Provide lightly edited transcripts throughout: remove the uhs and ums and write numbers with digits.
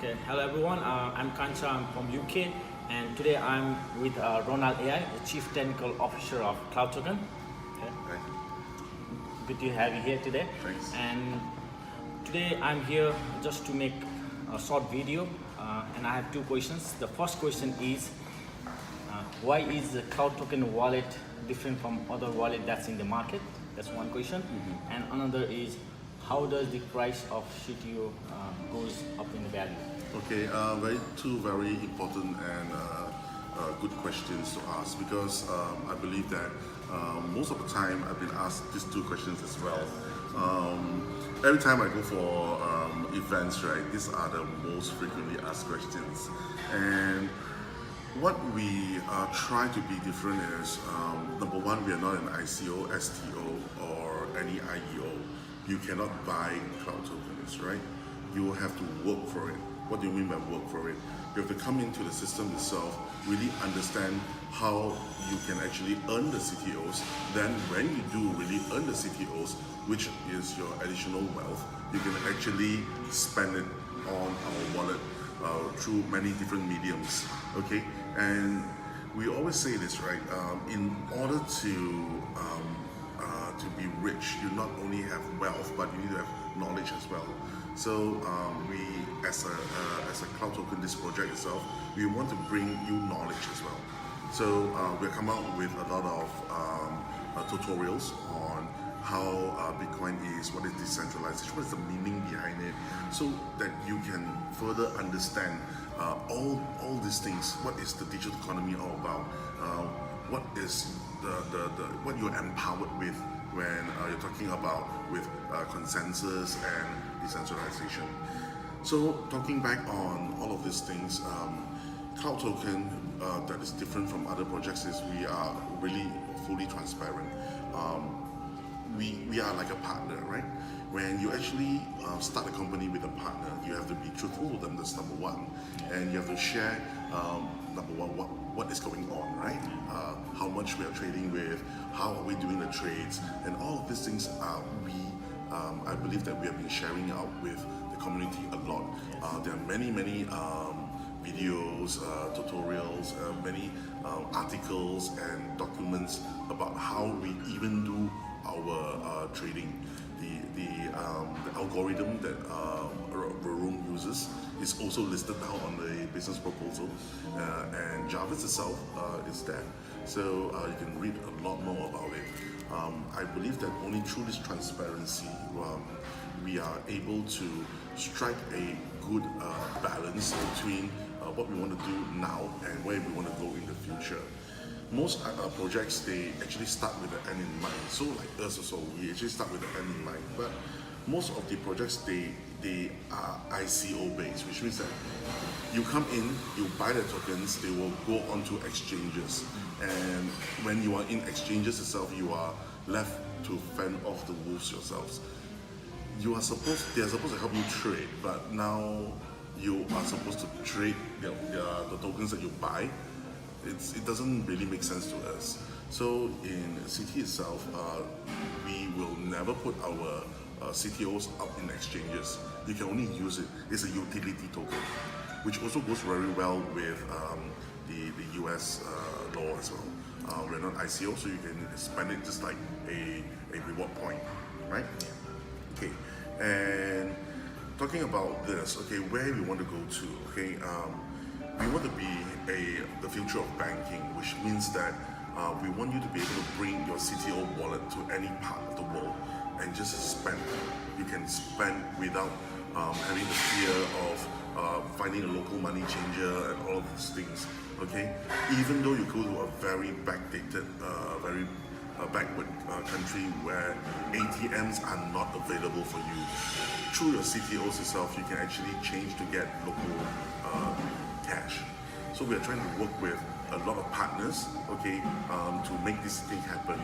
Okay, hello everyone. I'm Kancha. I'm from UK, and today I'm with Ronald AI, the Chief Technical Officer of Cloud Token. Okay. Right. Good to have you here today. Thanks. And today I'm here just to make a short video, and I have two questions. The first question is, why is the Cloud Token wallet different from other wallet that's in the market? That's one question. And another is, how does the price of CTO goes up in the value? Okay, two very important and good questions to ask, because I believe that most of the time I've been asked these two questions as well. Every time I go for events, right, these are the most frequently asked questions. And what we try to be different is, number one, we are not an ICO, STO, or any IEO. You cannot buy cloud tokens, right? You will have to work for it. What do you mean by work for it? You have to come into the system itself, really understand how you can actually earn the CTOs. Then when you do really earn the CTOs, which is your additional wealth, you can actually spend it on our wallet through many different mediums, okay? And we always say this, right? In order to be rich, you not only have wealth, but you need to have knowledge as well. So we, as a cloud token, this project itself, we want to bring you knowledge as well. So we'll come out with a lot of tutorials on how Bitcoin is, what is decentralization, what is the meaning behind it, so that you can further understand all these things. What is the digital economy all about? What is what you're empowered with when you're talking about with consensus and decentralization. So talking back on all of these things, Cloud Token that is different from other projects is we are really fully transparent. We are like a partner, right? When you actually start a company with a partner, you have to be truthful with them, that's number one. And you have to share, number one, what is going on, right? How much we are trading with, how are we doing the trades, and all of these things I believe that we have been sharing out with the community a lot. There are many videos, tutorials, many articles and documents about how we even do our trading. The algorithm that Ronald uses is also listed down on the business proposal, and Jarvis itself is there. So you can read a lot more about it. I believe that only through this transparency we are able to strike a good balance between what we want to do now and where we want to go in the future. Most projects, they actually start with the end in mind. So like us also, we actually start with the end in mind. But most of the projects, they are ICO based, which means that you come in, you buy the tokens, they will go onto exchanges. And when you are in exchanges itself, you are left to fend off the wolves yourselves. They are supposed to help you trade, but now you are supposed to trade the tokens that you buy. It doesn't really make sense to us. So in CT itself, we will never put our CTOs up in exchanges. You can only use it. It's a utility token, which also goes very well with the US law as well. We're not ICO, so you can spend it just like a reward point, right? Okay, and talking about this, okay, where we want to go to, okay, we want to be the future of banking, which means that we want you to be able to bring your CTO wallet to any part of the world and just spend. You can spend without having the fear of finding a local money changer and all of these things, okay? Even though you go to a very backdated, very backward country where ATMs are not available for you, through your CTOs itself, you can actually change to get local cash. So we are trying to work with a lot of partners, okay, to make this thing happen.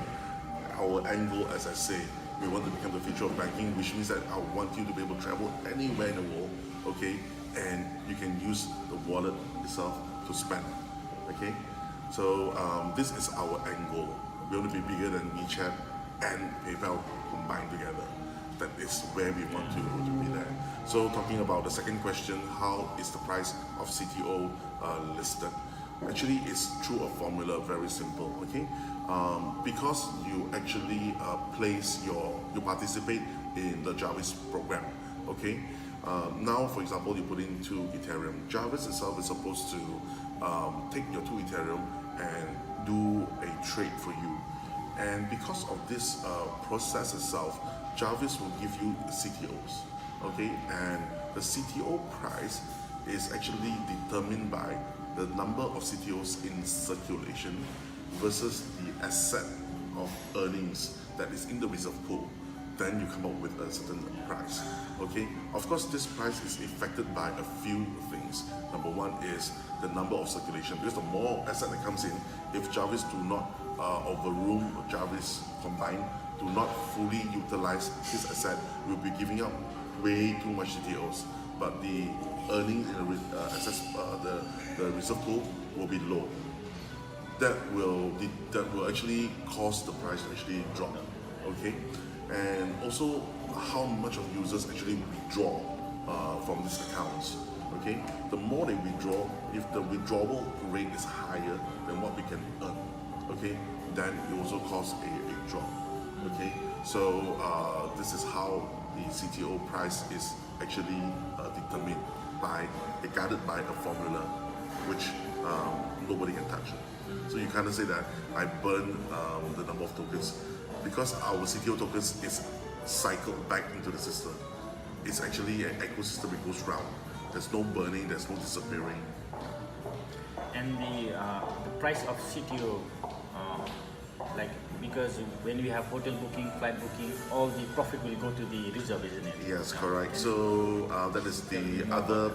Our end goal, as I say, we want to become the future of banking, which means that I want you to be able to travel anywhere in the world, okay, and you can use the wallet itself to spend, okay. So this is our end goal. We want to be bigger than WeChat and PayPal combined together. that is where we want to be there. So talking about the second question, how is the price of CTO listed? Actually, it's through a formula, very simple, okay? Because you actually you participate in the Jarvis program, okay? Now, for example, you put into Ethereum. Jarvis itself is supposed to take your 2 Ethereum and do a trade for you. And because of this process itself, Jarvis will give you CTOs, okay? And the CTO price is actually determined by the number of CTOs in circulation versus the asset of earnings that is in the reserve pool. Then you come up with a certain price, okay? Of course, this price is affected by a few things. Number one is the number of circulation, because the more asset that comes in, if Jarvis do not overrule Jarvis combined, do not fully utilize his asset, we'll be giving up way too much CTOs. But the earnings in the reserve pool will be low. That will actually cause the price to actually drop, okay? And also how much of users actually withdraw from these accounts, okay? The more they withdraw, if the withdrawal rate is higher than what we can earn, okay, then it also cause a drop, okay? So this is how the CTO price is actually determined guided by a formula which nobody can touch. So you kind of say that I burn the number of tokens because our CTO tokens is cycled back into the system. It's actually an ecosystem that goes round. There's no burning, there's no disappearing. And the price of CTO, like, because when we have hotel booking, flight booking, all the profit will go to the reserve, isn't it? Yes, correct. So that is the other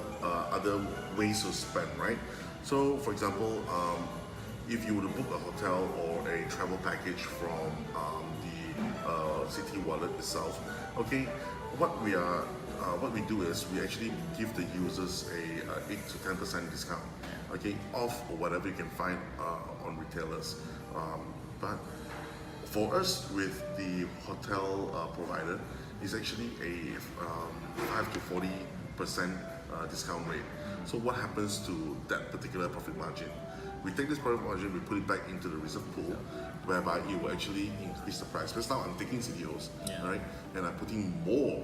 ways to spend, right? So for example, if you were to book a hotel or a travel package from the City wallet itself, okay, what we do is we actually give the users a 8 to 10% discount, okay, off whatever you can find on retailers. But for us, with the hotel provider, it's actually a 5 to 40% discount rate. So what happens to that particular profit margin? We take this profit margin, we put it back into the reserve pool, whereby it will actually increase the price. Because now I'm taking CTOs, right, and I'm putting more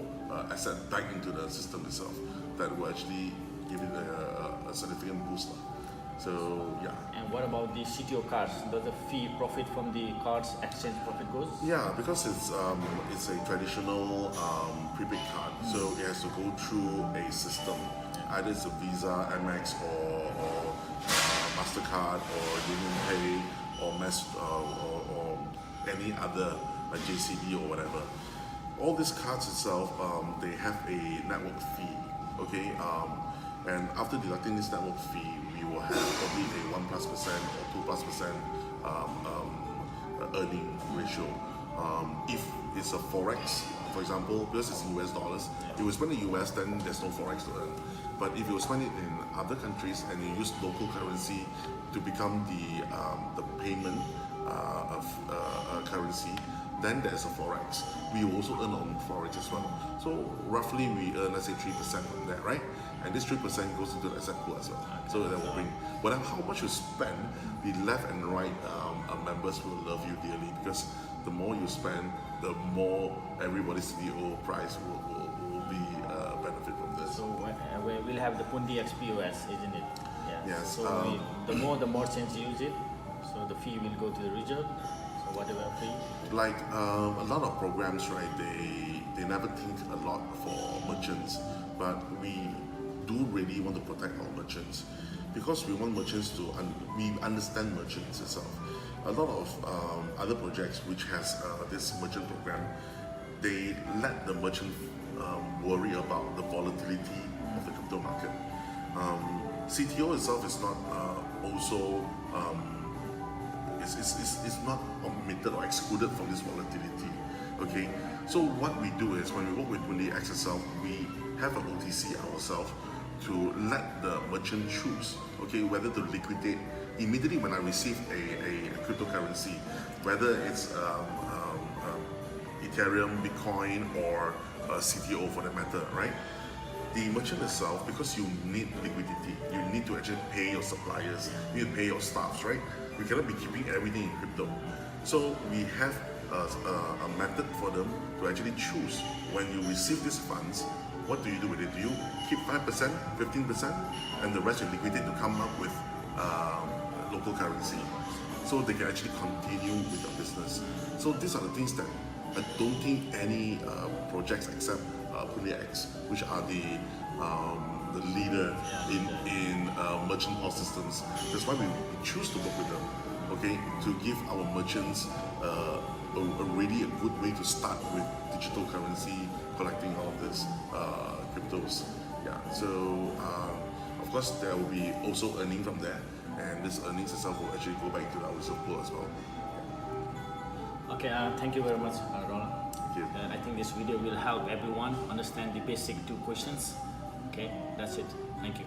asset back into the system itself that will actually give it a significant boost. So yeah. And what about the CTO cards? Does the fee profit from the cards exchange profit goes? Yeah, because it's a traditional prepaid card, so it has to go through a system. Either it's a Visa, Amex, or Mastercard, or UnionPay, or any other like JCB or whatever. All these cards itself, they have a network fee, okay? And after deducting this network fee, we will have probably a 1+% or 2+% earning ratio. If it's a forex, for example, because it's US dollars, if you spend in US, then there's no forex to earn. But if you spend it in other countries and you use local currency to become the payment of currency, then there's a forex. We also earn on forex as well. So roughly we earn, let's say, 3% from that, right? And this 3% goes into the asset pool as well. So that will bring, whatever how much you spend, the left and right members will love you dearly, because the more you spend, the more everybody's CTO price will be benefit from this. So we'll have the Pundi XPOS, isn't it? Yeah. Yes. So the more the merchants use it, so the fee will go to the reserve. So whatever fee. Like a lot of programs, right? They never think a lot for merchants, but we do really want to protect our merchants, because we want merchants to we understand merchants itself. A lot of other projects which has this merchant program, they let the merchant worry about the volatility of the crypto market. CTO itself is not also it's not omitted or excluded from this volatility. Okay, so what we do is when we work with Pundi X itself, we have an OTC ourselves to let the merchant choose, okay, whether to liquidate immediately when I receive a cryptocurrency, whether it's Ethereum, Bitcoin, or CTO for that matter, right? The merchant itself, because you need liquidity, you need to actually pay your suppliers, you need to pay your staffs, right? You cannot be keeping everything in crypto. So we have a method for them to actually choose when you receive these funds, what do you do with it? Do you keep 5%, 15%, and the rest you liquidate to come up with local currency, so they can actually continue with the business? So these are the things that I don't think any projects except PuliX, which are the leader in merchant POS systems. That's why we choose to work with them, okay, to give our merchants really a good way to start with digital currency, collecting all of this cryptos. Yeah, so of course there will be also earning from there, and this earnings itself will actually go back into our reserve pool as well. Okay, thank you very much, Ronald. Thank you. I think this video will help everyone understand the basic two questions. Okay, that's it. Thank you.